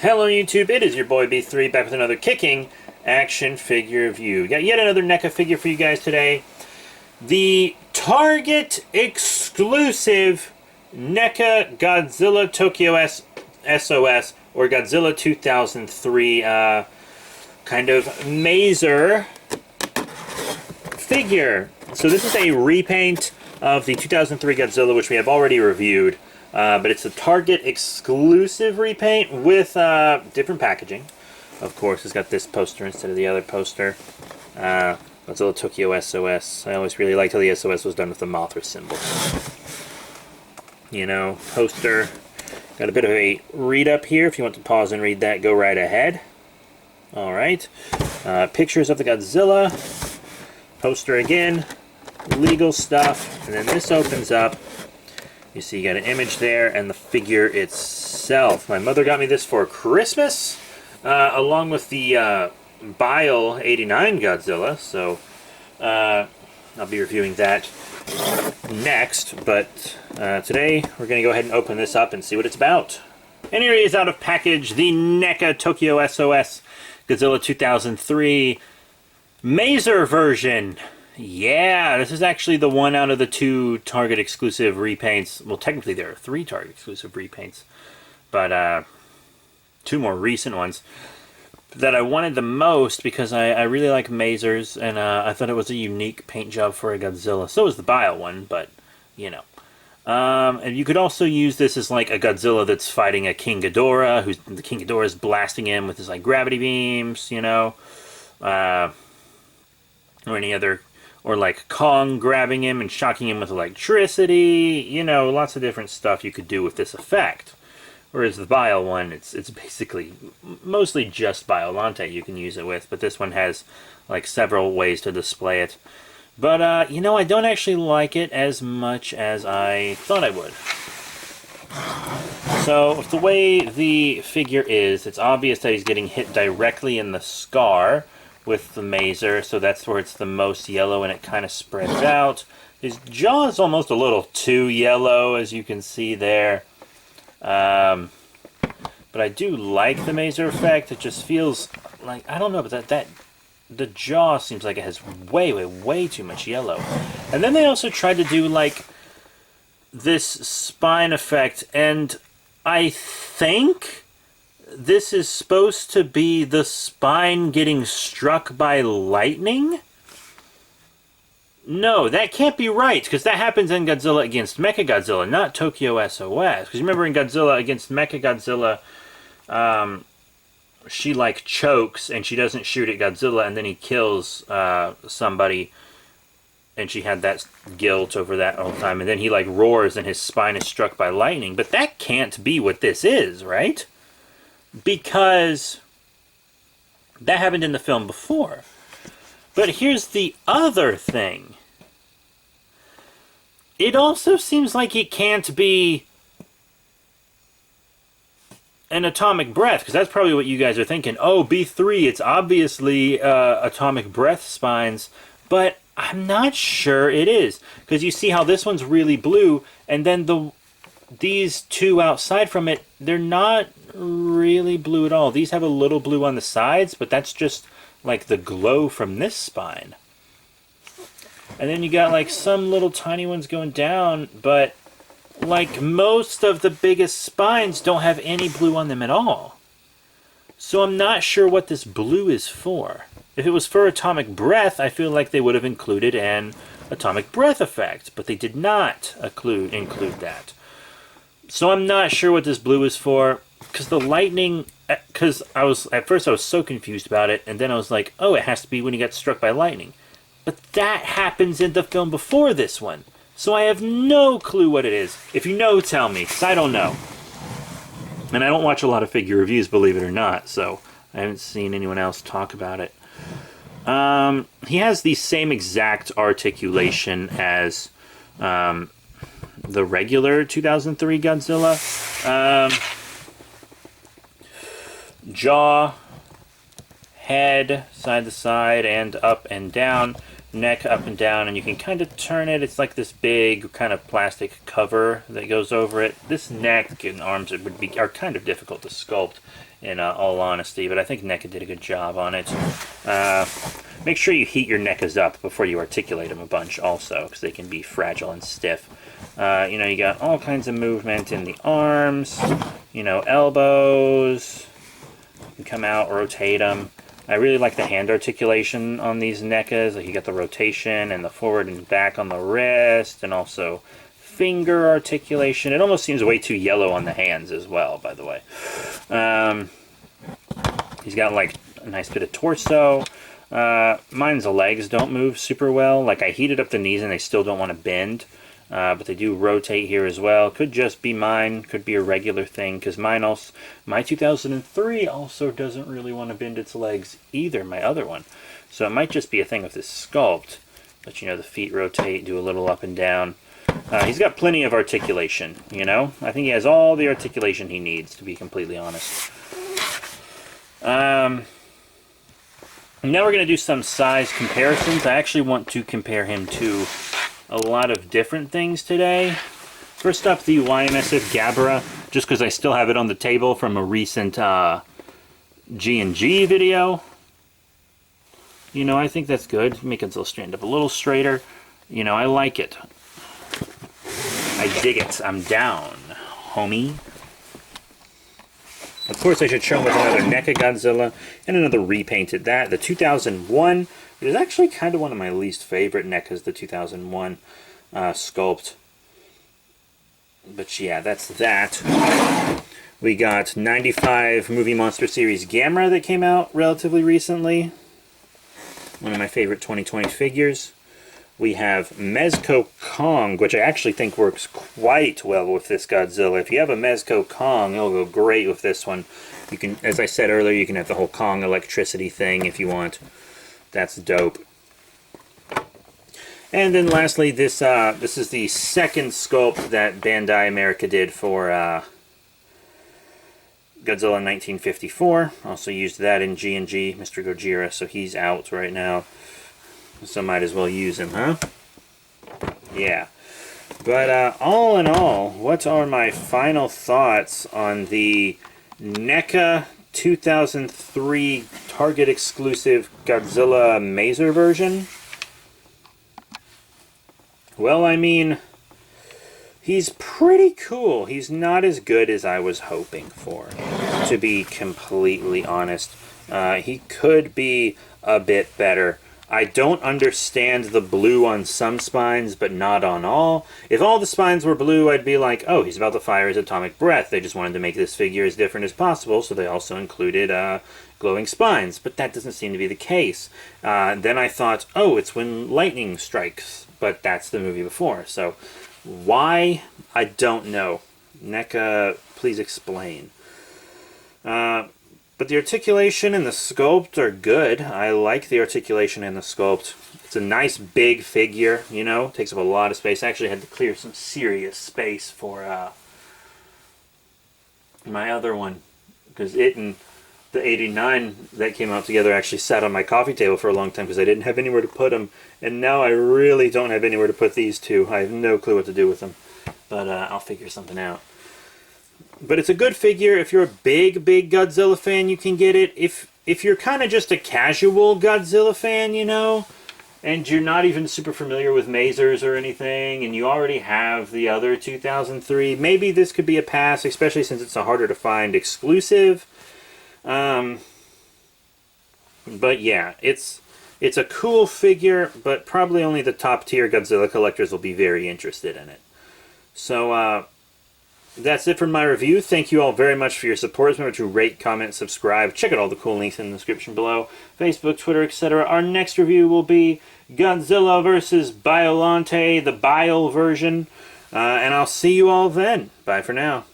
Hello YouTube, it is your boy B3 back with another kicking action figure review. Got yet another NECA figure for you guys today. The Target exclusive NECA Godzilla Tokyo SOS or Godzilla 2003 kind of mazer figure. So this is a repaint of the 2003 Godzilla, which we have already reviewed. But it's a Target exclusive repaint with different packaging. Of course, it's got this poster instead of the other poster. Godzilla Tokyo SOS. I always really liked how the SOS was done with the Mothra symbol. You know, poster. Got a bit of a read up here. If you want to pause and read that, go right ahead. Alright. Pictures of the Godzilla. Poster again. Legal stuff. And then this opens up. You see you got an image there and the figure itself. My mother got me this for Christmas, along with the Bile 89 Godzilla, so I'll be reviewing that next. But today we're going to go ahead and open this up and see what it's about. And here he is out of package, the NECA Tokyo SOS Godzilla 2003 Mazer version. Yeah, this is actually the one out of the two Target exclusive repaints. Well, technically there are three Target exclusive repaints, but two more recent ones that I wanted the most because I really like Mazers, and I thought it was a unique paint job for a Godzilla. So was the Bile one, but you know. And you could also use this as like a Godzilla that's fighting a King Ghidorah, who's the King Ghidorah is blasting him with his like gravity beams, you know, or any other. Or like Kong grabbing him and shocking him with electricity. You know, lots of different stuff you could do with this effect. Whereas the Bile one, it's basically mostly just Biolante you can use it with. But this one has like several ways to display it. But, you know, I don't actually like it as much as I thought I would. So, the way the figure is, it's obvious that he's getting hit directly in the scar with the Mazer, so that's where it's the most yellow and it kind of spreads out. His jaw is almost a little too yellow, as you can see there. But I do like the Mazer effect. It just feels like, I don't know, but the jaw seems like it has way too much yellow. And then they also tried to do like this spine effect, and I think this is supposed to be the spine getting struck by lightning? No, that can't be right, because that happens in Godzilla against Mechagodzilla, not Tokyo SOS. Because remember in Godzilla against Mechagodzilla, she like chokes and she doesn't shoot at Godzilla, and then he kills somebody, and she had that guilt over that all the time, and then he like roars and his spine is struck by lightning. But that can't be what this is, right? Because that happened in the film before. But here's the other thing. It also seems like it can't be an atomic breath, because that's probably what you guys are thinking. Oh, B3, it's obviously atomic breath spines, but I'm not sure it is. Because you see how this one's really blue, and then these two outside from it, they're not really blue at all. These have a little blue on the sides, but that's just like the glow from this spine. And then you got like some little tiny ones going down, but like most of the biggest spines don't have any blue on them at all. So I'm not sure what this blue is for. If it was for atomic breath, I feel like they would have included an atomic breath effect, but they did not include that. So I'm not sure what this blue is for, because the lightning, because at first I was so confused about it, and then I was like, oh, it has to be when he got struck by lightning. But that happens in the film before this one, so I have no clue what it is. If you know, tell me, because I don't know. And I don't watch a lot of figure reviews, believe it or not, so I haven't seen anyone else talk about it. He has the same exact articulation as the regular 2003 Godzilla. Jaw, head, side to side, and up and down. neck up and down, and you can kind of turn it. It's like this big kind of plastic cover that goes over it. This neck and arms are kind of difficult to sculpt, in all honesty, but I think NECA did a good job on it. Make sure you heat your NECAs up before you articulate them a bunch also, because they can be fragile and stiff. You know, you got all kinds of movement in the arms, you know, elbows. You can come out, rotate them. I really like the hand articulation on these NECAs. Like, you got the rotation and the forward and back on the wrist, and also finger articulation. It almost seems way too yellow on the hands as well, by the way. He's got like a nice bit of torso. Mine's legs don't move super well. Like, I heated up the knees and they still don't want to bend. But they do rotate here as well. Could just be mine. Could be a regular thing, because mine also, my 2003 also doesn't really want to bend its legs either, my other one. So it might just be a thing with this sculpt. But you know, the feet rotate, do a little up and down. He's got plenty of articulation, you know? I think he has all the articulation he needs, to be completely honest. Now we're going to do some size comparisons. I actually want to compare him to a lot of different things today. First up, the YMSF Gabra, just because I still have it on the table from a recent G&G video. You know, I think that's good. Make Godzilla stand up a little straighter. You know, I like it. I dig it. I'm down, homie. Of course, I should show him with another NECA Godzilla and another repainted. The 2001, which is actually kind of one of my least favorite NECAs, the 2001 sculpt. But yeah, that's that. We got 95 Movie Monster Series Gamera that came out relatively recently. One of my favorite 2020 figures. We have Mezco Kong, which I actually think works quite well with this Godzilla. If you have a Mezco Kong, it'll go great with this one. You can, as I said earlier, you can have the whole Kong electricity thing if you want. That's dope. And then lastly, this is the second sculpt that Bandai America did for Godzilla 1954. Also used that in G&G, Mr. Gojira, so he's out right now. So might as well use him, huh? Yeah. But all in all, what are my final thoughts on the NECA 2003 Target exclusive Godzilla Mazer version? Well, I mean, he's pretty cool. He's not as good as I was hoping for, to be completely honest. He could be a bit better. I don't understand the blue on some spines, but not on all. If all the spines were blue, I'd be like, oh, he's about to fire his atomic breath. They just wanted to make this figure as different as possible, so they also included glowing spines. But that doesn't seem to be the case. Then I thought, oh, it's when lightning strikes. But that's the movie before. So why? I don't know. NECA, please explain. But the articulation and the sculpt are good. I like the articulation and the sculpt. It's a nice big figure, you know. Takes up a lot of space. I actually had to clear some serious space for my other one, because it and the 89 that came out together actually sat on my coffee table for a long time because I didn't have anywhere to put them. And now I really don't have anywhere to put these two. I have no clue what to do with them. But I'll figure something out. But it's a good figure. If you're a big Godzilla fan, you can get it. If you're kind of just a casual Godzilla fan, you know, and you're not even super familiar with Mazers or anything, and you already have the other 2003, maybe this could be a pass, especially since it's a harder to find exclusive. But yeah, it's a cool figure, but probably only the top tier Godzilla collectors will be very interested in it. So, that's it for my review. Thank you all very much for your support. Remember to rate, comment, subscribe. Check out all the cool links in the description below. Facebook, Twitter, etc. Our next review will be Godzilla vs. Biollante, the Bile version. And I'll see you all then. Bye for now.